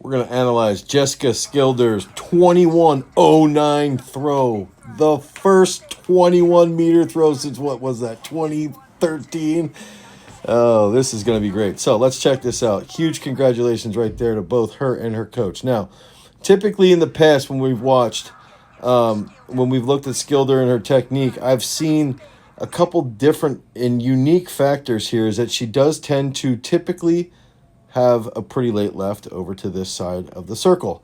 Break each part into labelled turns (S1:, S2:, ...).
S1: We're going to analyze Jessica Schilder's 2109 throw. The first 21-meter throw since, what was that, 2013? Oh, this is going to be great. So let's check this out. Huge congratulations right there to both her and her coach. Now, typically in the past when we've watched, when we've looked at Schilder and her technique, I've seen a couple different and unique factors here is that she does tend to typically have a pretty late left over to this side of the circle.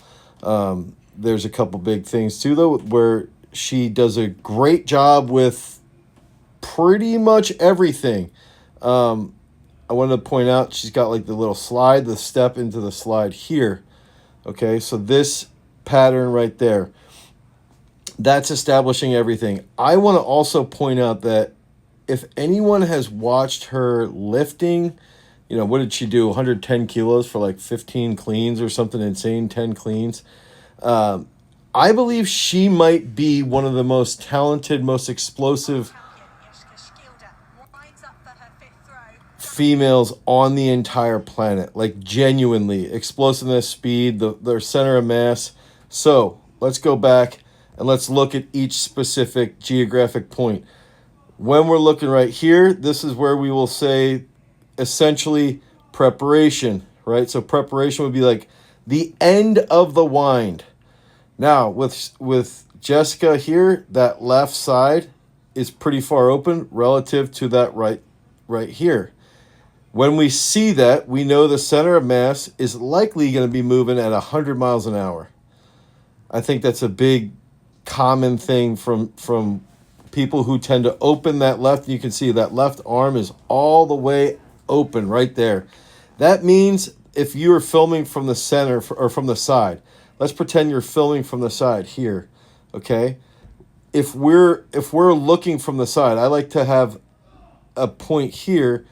S1: There's a couple big things too, though, where she does a great job with pretty much everything. I wanted to point out she's got like the little slide, the step into the slide here. Okay, so this pattern right there, that's establishing everything. I want to also point out that if anyone has watched her lifting, you know, what did she do? 110 kilos for like 15 cleans or something insane, 10 cleans. I believe she might be one of the most talented, most explosive females on the entire planet. Like genuinely, explosiveness, speed, their center of mass. So let's go back and let's look at each specific geographic point. When we're looking right here, this is where we will say essentially preparation, right? So preparation would be like the end of the wind. Now with Jessica here, that left side is pretty far open relative to that right here. When we see that, we know the center of mass is likely going to be moving at 100 miles an hour. I think that's a big common thing from people who tend to open that left. You can see that left arm is all the way open right there. That means if you are filming from the center or from the side, let's pretend you're filming from the side here, okay? If we're looking from the side, I like to have a point here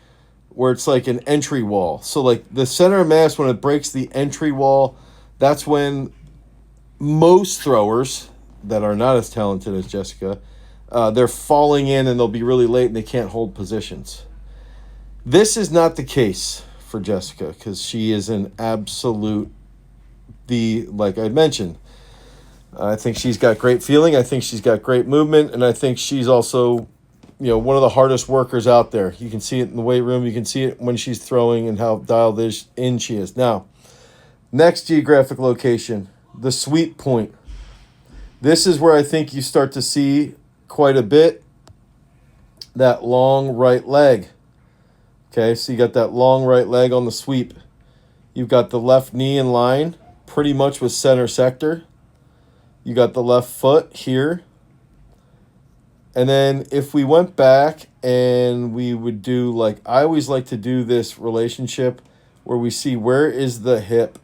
S1: where it's like an entry wall. So like the center of mass, when it breaks the entry wall, that's when most throwers that are not as talented as Jessica, they're falling in and they'll be really late and they can't hold positions. This is not the case for Jessica because she is an absolute, like I mentioned, I think she's got great feeling. I think she's got great movement. And I think she's also, you know, one of the hardest workers out there. You can see it in the weight room. You can see it when she's throwing and how dialed in she is. Now, next geographic location, the sweep point. This is where I think you start to see quite a bit that long right leg. Okay, so you got that long right leg on the sweep. You've got the left knee in line, pretty much with center sector. You got the left foot here. And then if we went back and we would do, like, I always like to do this relationship where we see where is the hip,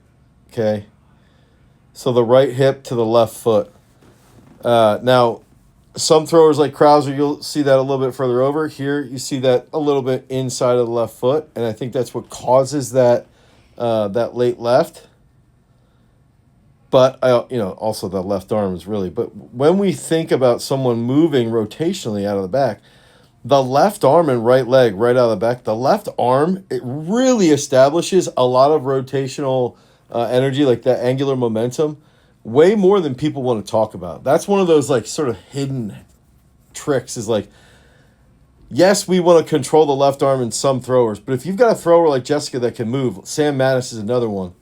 S1: okay? So the right hip to the left foot. Now, some throwers like Krauser, you'll see that a little bit further over. Here, you see that a little bit inside of the left foot, and I think that's what causes that that late left. But also the left arm is really. But when we think about someone moving rotationally out of the back, the left arm and right leg right out of the back, the left arm, it really establishes a lot of rotational energy, like that angular momentum, way more than people want to talk about. That's one of those like sort of hidden tricks is like, yes, we want to control the left arm in some throwers, but if you've got a thrower like Jessica that can move, Sam Mattis is another one.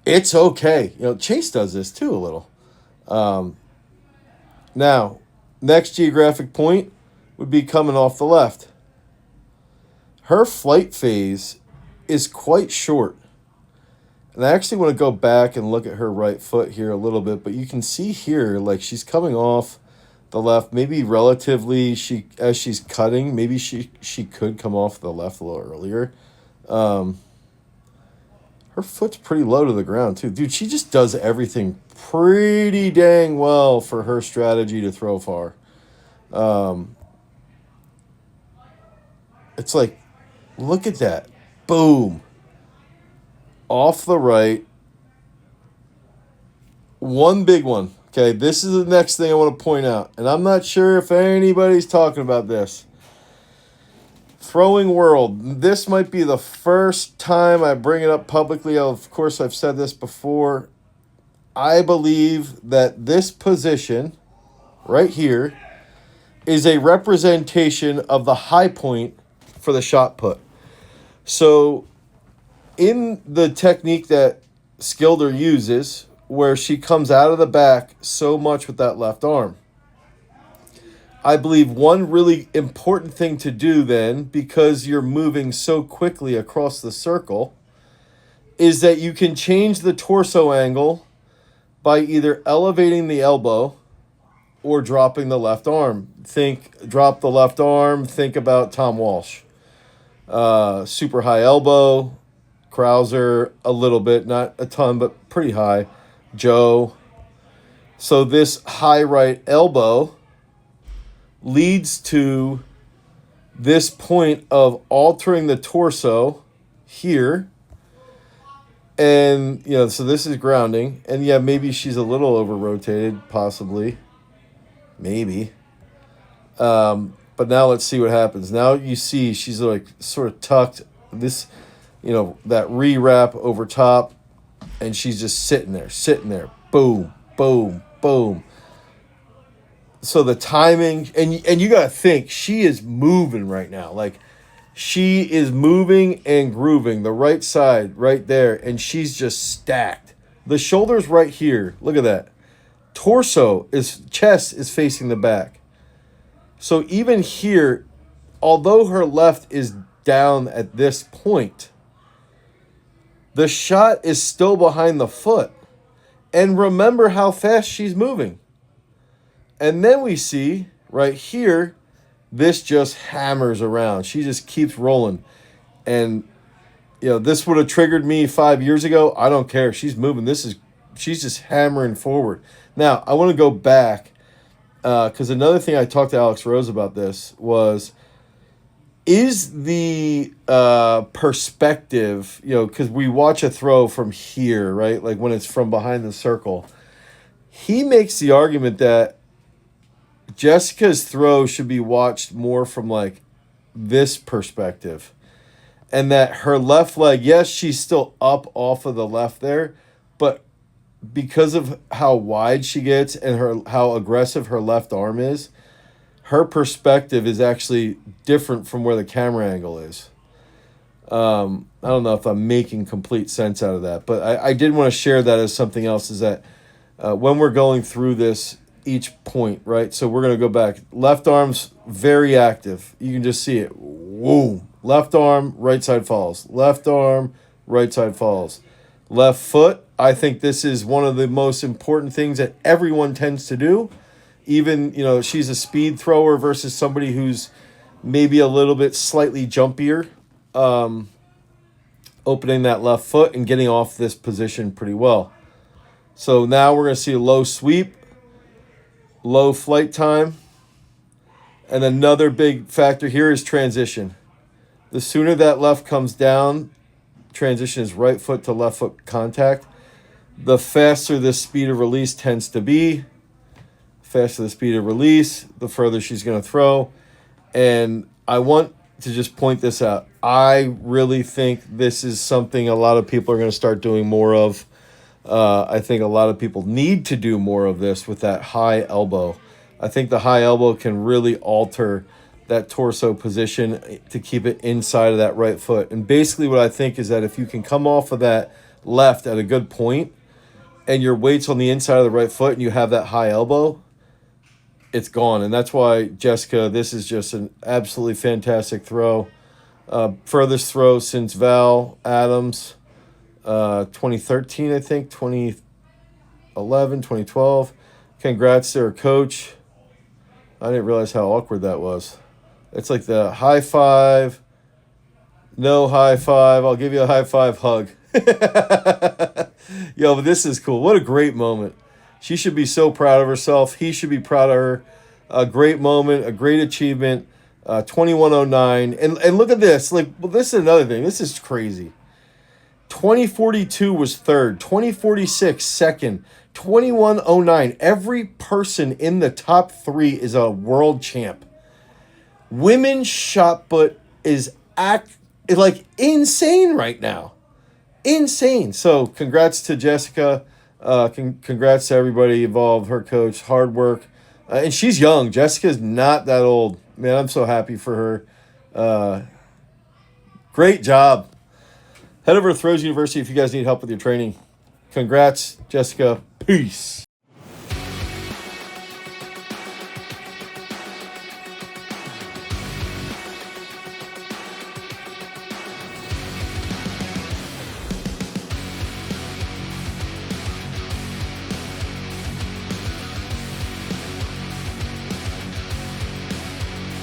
S1: It's okay. Chase does this too a little. Now, next geographic point would be coming off the left. Her flight phase is quite short. And I actually want to go back and look at her right foot here a little bit, but you can see here, like she's coming off the left, maybe relatively, as she's cutting, maybe she could come off the left a little earlier. Her foot's pretty low to the ground, too. Dude, she just does everything pretty dang well for her strategy to throw far. It's like, look at that. Boom. Off the right. One big one. Okay, this is the next thing I want to point out. And I'm not sure if anybody's talking about this. Throwing world. This might be the first time I bring it up publicly. Of course, I've said this before. I believe that this position right here is a representation of the high point for the shot put. So in the technique that Schilder uses, where she comes out of the back so much with that left arm, I believe one really important thing to do then, because you're moving so quickly across the circle, is that you can change the torso angle by either elevating the elbow or dropping the left arm. Drop the left arm, think about Tom Walsh. Super high elbow, Krauser a little bit, not a ton, but pretty high. Joe. So this high right elbow leads to this point of altering the torso here. And, so this is grounding. And, yeah, maybe she's a little over-rotated, possibly. Maybe. But now let's see what happens. Now you see she's, like, sort of tucked. This, that re-wrap over top. And she's just sitting there. Boom, boom, boom. So the timing, and you got to think, she is moving right now. Like, she is moving and grooving the right side right there, and she's just stacked. The shoulder's right here. Look at that. Chest is facing the back. So even here, although her left is down at this point, the shot is still behind the foot. And remember how fast she's moving. And then we see right here, this just hammers around. She just keeps rolling. And, this would have triggered me 5 years ago. I don't care. She's moving. She's just hammering forward. Now, I want to go back because another thing I talked to Alex Rose about this was, is the perspective, because we watch a throw from here, right? Like when it's from behind the circle. He makes the argument that Jessica's throw should be watched more from like this perspective. And that her left leg, yes, she's still up off of the left there, but because of how wide she gets and how aggressive her left arm is, her perspective is actually different from where the camera angle is. I don't know if I'm making complete sense out of that, but I did want to share that as something else, is that when we're going through this, each point, right? So we're going to go back. Left arm's very active. You can just see it. Whoa. Left arm, right side falls. Left arm, right side falls. Left foot, I think this is one of the most important things that everyone tends to do. Even, she's a speed thrower versus somebody who's maybe a little bit slightly jumpier. Opening that left foot and getting off this position pretty well. So now we're going to see a low sweep. Low flight time. And another big factor here is transition. The sooner that left comes down, transition is right foot to left foot contact, the faster the speed of release tends to be. Faster the speed of release, the further she's going to throw. And I want to just point this out. I really think this is something a lot of people are going to start doing more of. I think a lot of people need to do more of this with that high elbow. I think the high elbow can really alter that torso position to keep it inside of that right foot. And basically what I think is that if you can come off of that left at a good point and your weight's on the inside of the right foot and you have that high elbow, it's gone. And that's why, Jessica, this is just an absolutely fantastic throw. Furthest throw since Val Adams. 2013, I think, 2011, 2012. Congrats to her coach. I didn't realize how awkward that was. It's like the high five, no high five, I'll give you a high five hug. But this is cool. What a great moment. She should be so proud of herself. He should be proud of her. A great moment, a great achievement. 2109. And look at this. This is another thing. This is crazy. 2042 was third, 2046 second, 2109. Every person in the top three is a world champ. Women's shot put is like insane right now. Insane. So congrats to Jessica. Congrats to everybody involved, her coach, hard work. And she's young. Jessica's not that old. Man, I'm so happy for her. Great job. Head over to Throws University if you guys need help with your training. Congrats, Jessica. Peace.